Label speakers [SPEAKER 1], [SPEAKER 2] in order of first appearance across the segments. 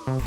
[SPEAKER 1] Hello!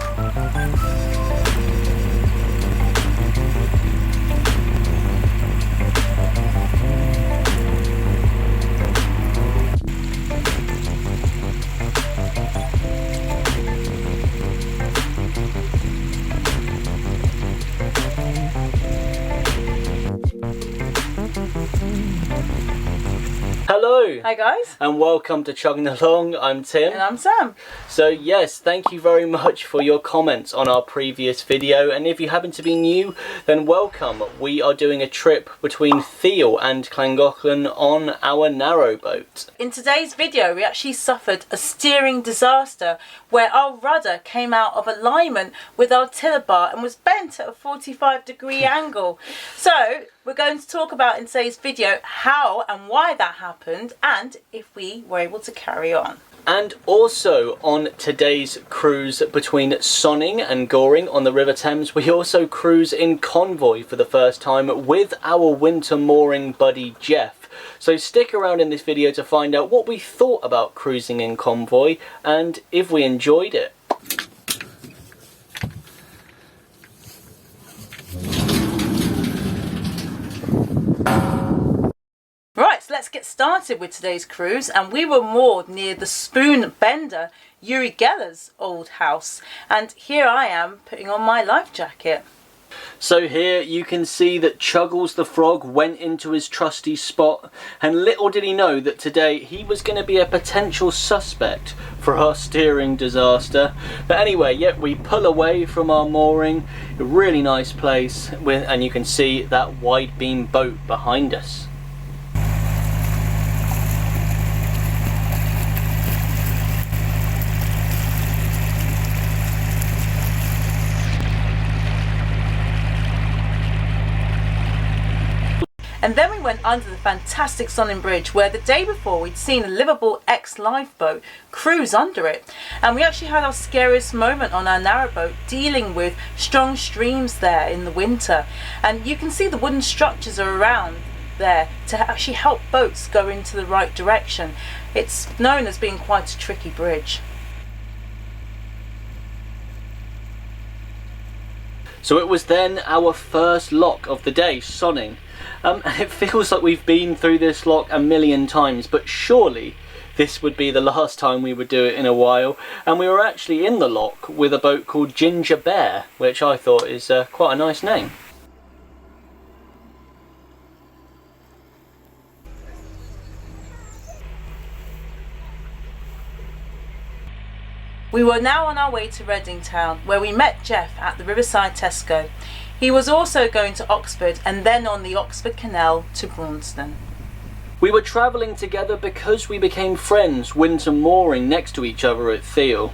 [SPEAKER 2] Hi guys!
[SPEAKER 1] And welcome to Chugging Along. I'm Tim.
[SPEAKER 2] And I'm Sam.
[SPEAKER 1] So yes, thank you very much for your comments on our previous video, and if you happen to be new, then welcome. We are doing a trip between Theale and Llangollen on our narrowboat.
[SPEAKER 2] In today's video we actually suffered a steering disaster where our rudder came out of alignment with our tiller bar and was bent at a 45-degree angle. So we're going to talk about in today's video how and why that happened and if we were able to carry on.
[SPEAKER 1] And also on today's cruise between Sonning and Goring on the River Thames, we also cruise in Convoy for the first time with our winter mooring buddy Jeff. So stick around in this video to find out what we thought about cruising in Convoy and if we enjoyed it.
[SPEAKER 2] Right, so let's get started with today's cruise, and we were moored near the spoon bender Uri Geller's old house, and here I am putting on my life jacket.
[SPEAKER 1] So here you can see that Chuggles the frog went into his trusty spot, and little did he know that today he was going to be a potential suspect for our steering disaster. But anyway, yep, we pull away from our mooring, a really nice place, and you can see that wide beam boat behind us.
[SPEAKER 2] And then we went under the fantastic Sonning Bridge where the day before we'd seen a Liverpool ex-lifeboat cruise under it. And we actually had our scariest moment on our narrowboat dealing with strong streams there in the winter. And you can see the wooden structures are around there to actually help boats go into the right direction. It's known as being quite a tricky bridge.
[SPEAKER 1] So it was then our first lock of the day, Sonning. And it feels like we've been through this lock a million times, but surely this would be the last time we would do it in a while. And we were actually in the lock with a boat called Ginger Bear, which I thought is quite a nice name.
[SPEAKER 2] We were now on our way to Reading Town, where we met Jeff at the Riverside Tesco. He was also going to Oxford and then on the Oxford Canal to Braunston.
[SPEAKER 1] We were travelling together because we became friends winter mooring next to each other at Theale,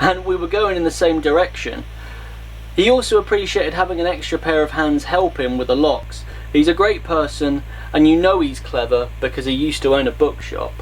[SPEAKER 1] and we were going in the same direction. He also appreciated having an extra pair of hands help him with the locks. He's a great person, and you know he's clever because he used to own a bookshop.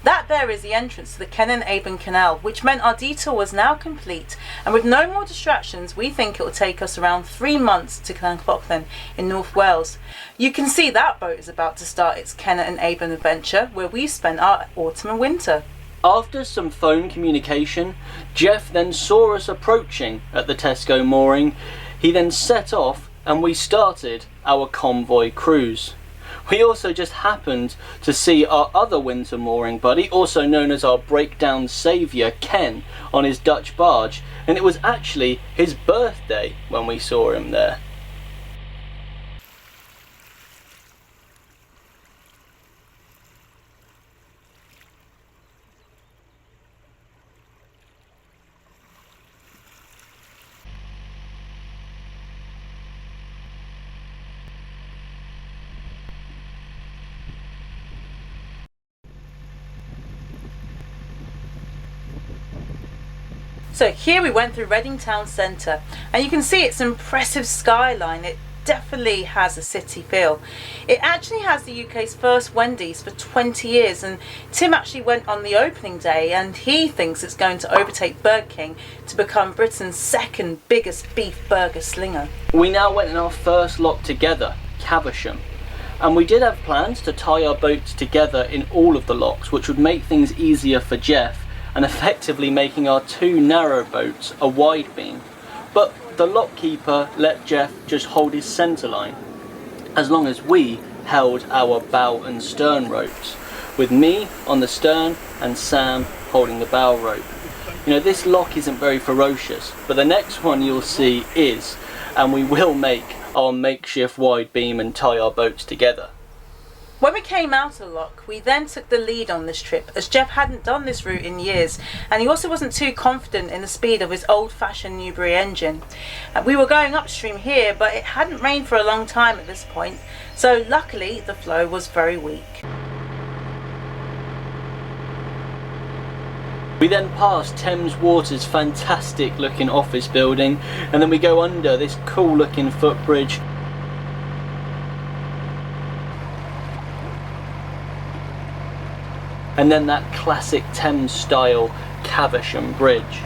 [SPEAKER 2] That there is the entrance to the Llangollen Canal, which meant our detour was now complete, and with no more distractions we think it will take us around 3 months to Llangollen in North Wales. You can see that boat is about to start its Llangollen adventure, where we spent our autumn and winter.
[SPEAKER 1] After some phone communication, Jeff then saw us approaching at the Tesco mooring. He then set off and we started our Convoy cruise. We also just happened to see our other winter mooring buddy, also known as our breakdown saviour, Ken, on his Dutch barge, and it was actually his birthday when we saw him there.
[SPEAKER 2] So here we went through Reading town centre, and you can see its impressive skyline. It definitely has a city feel. It actually has the UK's first Wendy's for 20 years, and Tim actually went on the opening day and he thinks it's going to overtake Burger King to become Britain's second biggest beef burger slinger.
[SPEAKER 1] We now went in our first lock together, Caversham, and we did have plans to tie our boats together in all of the locks, which would make things easier for Jeff and effectively making our 2 narrow boats a wide beam. But the lockkeeper let Jeff just hold his centre line, as long as we held our bow and stern ropes, with me on the stern and Sam holding the bow rope. You know, this lock isn't very ferocious, but the next one you'll see is, and we will make our makeshift wide beam and tie our boats together.
[SPEAKER 2] When we came out of the lock, we then took the lead on this trip, as Jeff hadn't done this route in years, and he also wasn't too confident in the speed of his old-fashioned Newbury engine. We were going upstream here, but it hadn't rained for a long time at this point, so luckily the flow was very weak.
[SPEAKER 1] We then pass Thames Water's fantastic looking office building, and then we go under this cool looking footbridge. And then that classic Thames style Caversham Bridge.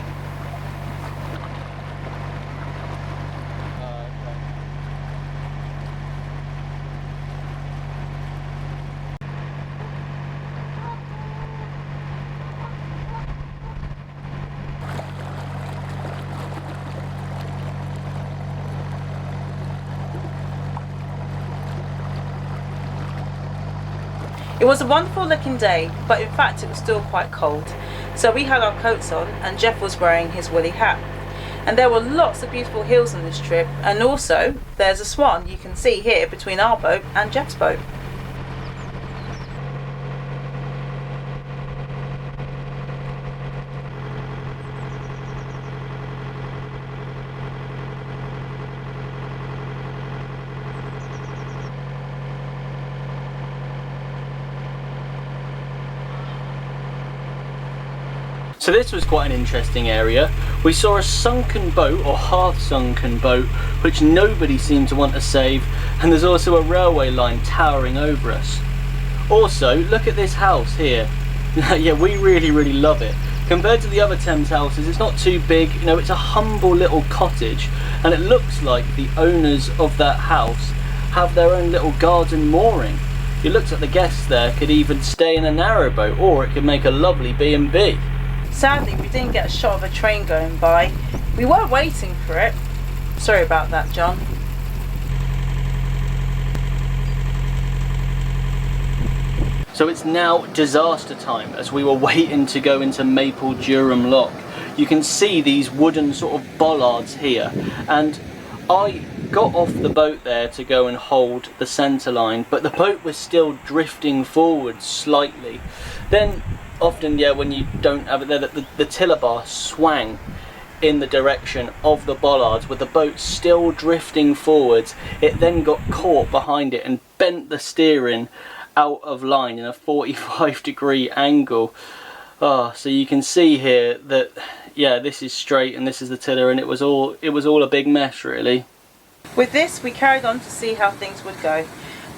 [SPEAKER 2] It was a wonderful looking day, but in fact it was still quite cold. So we had our coats on and Jeff was wearing his woolly hat. And there were lots of beautiful hills on this trip, and also there's a swan you can see here between our boat and Jeff's boat.
[SPEAKER 1] So this was quite an interesting area. We saw a sunken boat, or half sunken boat, which nobody seemed to want to save, and there's also a railway line towering over us. Also, look at this house here. Yeah, we really love it. Compared to the other Thames houses, it's not too big, you know, it's a humble little cottage, and it looks like the owners of that house have their own little garden mooring. It looks like the guests there could even stay in a narrowboat, or it could make a lovely B&B.
[SPEAKER 2] Sadly, we didn't get a shot of a train going by. We were waiting for it. Sorry about that, John.
[SPEAKER 1] So it's now disaster time, as we were waiting to go into Maple Durham Lock. You can see these wooden sort of bollards here, and I got off the boat there to go and hold the centre line, but the boat was still drifting forward slightly. Then often, yeah, when you don't have it there, the tiller bar swang in the direction of the bollards with the boat still drifting forwards. It then got caught behind it and bent the steering out of line in a 45-degree angle. So you can see here that, yeah, this is straight and this is the tiller, and it was all a big mess really.
[SPEAKER 2] With this, we carried on to see how things would go.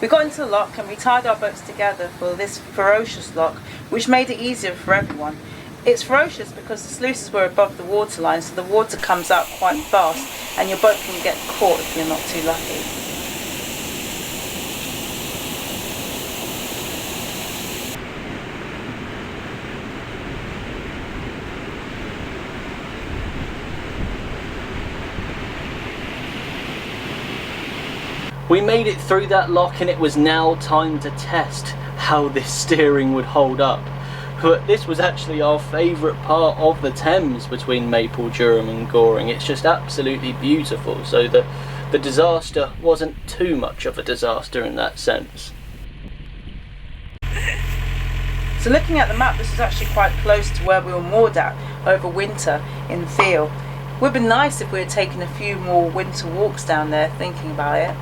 [SPEAKER 2] We got into the lock and we tied our boats together for this ferocious lock, which made it easier for everyone. It's ferocious because the sluices were above the waterline, so the water comes out quite fast and your boat can get caught if you're not too lucky.
[SPEAKER 1] We made it through that lock, and it was now time to test how this steering would hold up. But this was actually our favourite part of the Thames between Maple Durham and Goring. It's just absolutely beautiful, so the disaster wasn't too much of a disaster in that sense.
[SPEAKER 2] So looking at the map, this is actually quite close to where we were moored at over winter in Thiel. It would be nice if we had taken a few more winter walks down there, thinking about it.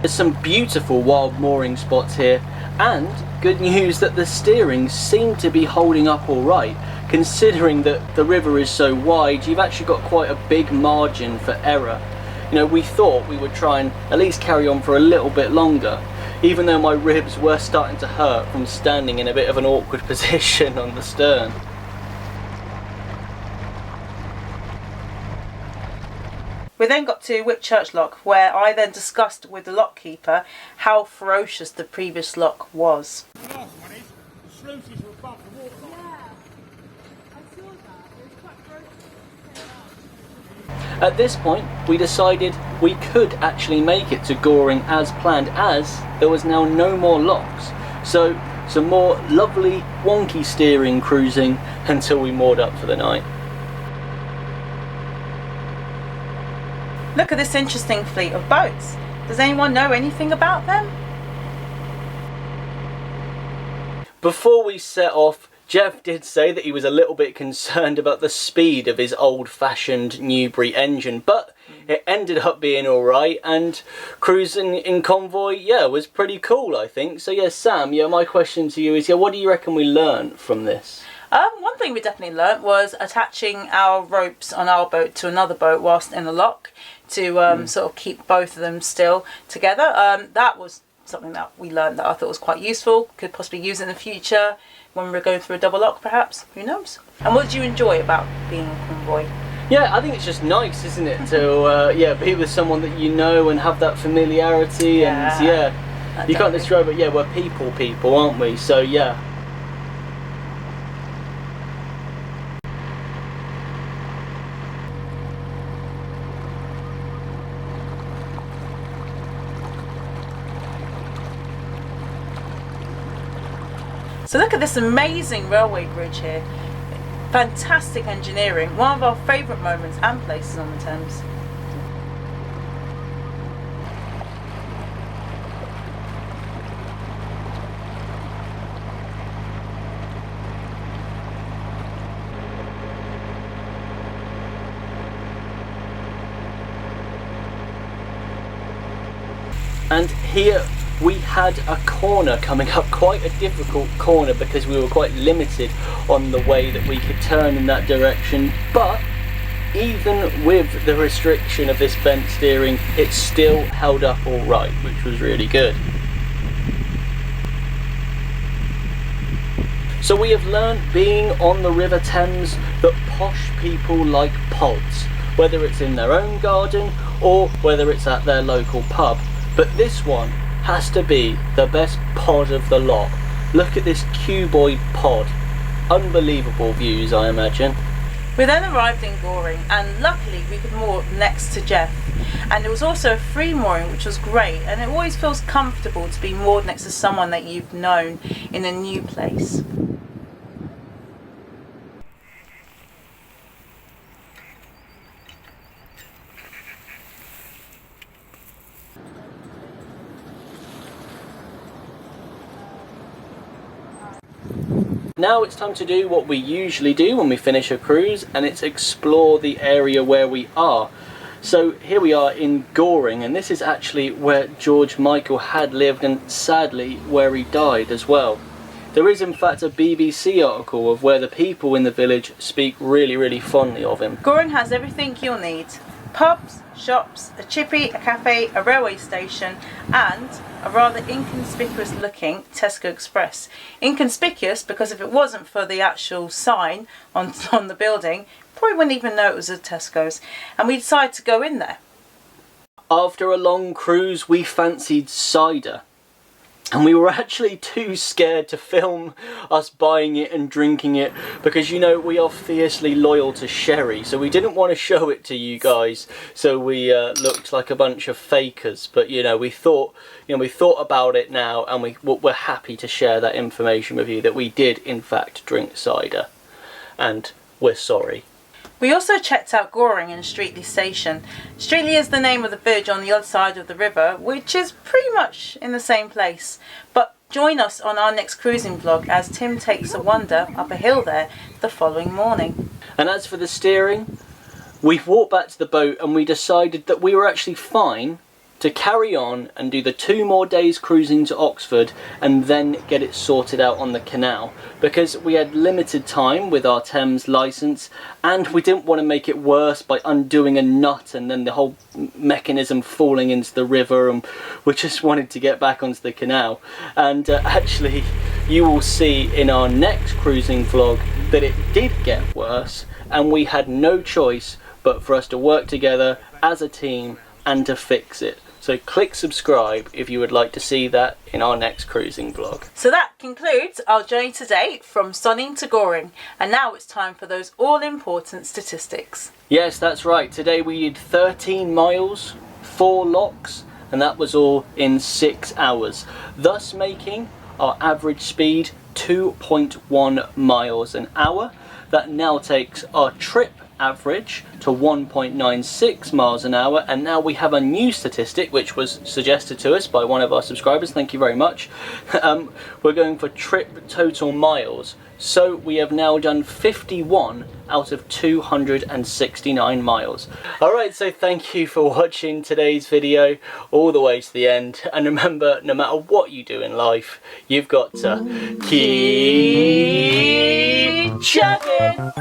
[SPEAKER 1] There's some beautiful wild mooring spots here, and good news that the steering seemed to be holding up alright, considering that the river is so wide, you've actually got quite a big margin for error. You know, we thought we would try and at least carry on for a little bit longer, even though my ribs were starting to hurt from standing in a bit of an awkward position on the stern.
[SPEAKER 2] We then got to Whitchurch Lock, where I then discussed with the lockkeeper how ferocious the previous lock was.
[SPEAKER 3] The last one is, the sluices were above the waterline.
[SPEAKER 2] Yeah, I saw that. It was quite ferocious.
[SPEAKER 1] At this point, we decided we could actually make it to Goring as planned, as there was now no more locks. So some more lovely wonky steering cruising until we moored up for the night.
[SPEAKER 2] Look at this interesting fleet of boats. Does anyone know anything about them?
[SPEAKER 1] Before we set off, Jeff did say that he was a little bit concerned about the speed of his old-fashioned Newbury engine, but it ended up being alright, and cruising in Convoy, yeah, was pretty cool, I think. So yeah, Sam, yeah, my question to you is, yeah, what do you reckon we learned from this?
[SPEAKER 2] One thing we definitely learnt was attaching our ropes on our boat to another boat whilst in the lock to sort of keep both of them still together. That was something that we learned that I thought was quite useful. Could possibly use in the future when we're going through a double lock, perhaps. Who knows? And what did you enjoy about being a Convoy?
[SPEAKER 1] Yeah, I think it's just nice, isn't it, to yeah, be with someone that you know and have that familiarity, and yeah, you can't describe it. Yeah, we're people, aren't we? So yeah.
[SPEAKER 2] So look at this amazing railway bridge here. Fantastic engineering, one of our favourite moments and places on the Thames.
[SPEAKER 1] And here we had a corner coming up, quite a difficult corner because we were quite limited on the way that we could turn in that direction, but even with the restriction of this bent steering, it still held up all right, which was really good. So we have learned, being on the River Thames, that posh people like pods, whether it's in their own garden or whether it's at their local pub. But this one has to be the best pod of the lot. Look at this cuboid pod. Unbelievable views, I imagine.
[SPEAKER 2] We then arrived in Goring, and luckily we could moor next to Jeff. And there was also a free mooring, which was great, and it always feels comfortable to be moored next to someone that you've known in a new place.
[SPEAKER 1] Now it's time to do what we usually do when we finish a cruise, and it's explore the area where we are. So here we are in Goring, and this is actually where George Michael had lived, and sadly where he died as well. There is in fact a BBC article of where the people in the village speak really fondly of him.
[SPEAKER 2] Goring has everything you'll need. Pubs, shops, a chippy, a cafe, a railway station, and a rather inconspicuous looking Tesco Express. Inconspicuous because if it wasn't for the actual sign on the building, probably wouldn't even know it was a Tesco's. And we decided to go in there.
[SPEAKER 1] After a long cruise, we fancied cider. And we were actually too scared to film us buying it and drinking it because, you know, we are fiercely loyal to sherry, so we didn't want to show it to you guys, so we looked like a bunch of fakers. But you know, we thought about it now, and we're happy to share that information with you that we did in fact drink cider, and we're sorry.
[SPEAKER 2] We also checked out Goring and Streatley Station. Streatley is the name of the village on the other side of the river, which is pretty much in the same place. But join us on our next cruising vlog as Tim takes a wander up a hill there the following morning.
[SPEAKER 1] And as for the steering, we walked back to the boat and we decided that we were actually fine to carry on and do the 2 more days cruising to Oxford and then get it sorted out on the canal, because we had limited time with our Thames licence and we didn't want to make it worse by undoing a nut and then the whole mechanism falling into the river, and we just wanted to get back onto the canal. And actually you will see in our next cruising vlog that it did get worse and we had no choice but for us to work together as a team and to fix it. So click subscribe if you would like to see that in our next cruising vlog.
[SPEAKER 2] So that concludes our journey today from Sonning to Goring, and now it's time for those all-important statistics.
[SPEAKER 1] Yes, that's right. Today we did 13 miles, 4 locks, and that was all in 6 hours, thus making our average speed 2.1 miles an hour. That now takes our trip average to 1.96 miles an hour, and now we have a new statistic which was suggested to us by one of our subscribers, thank you very much. We're going for trip total miles, so we have now done 51 out of 269 miles. Alright, so thank you for watching today's video all the way to the end, and remember, no matter what you do in life, you've got to keep chugging!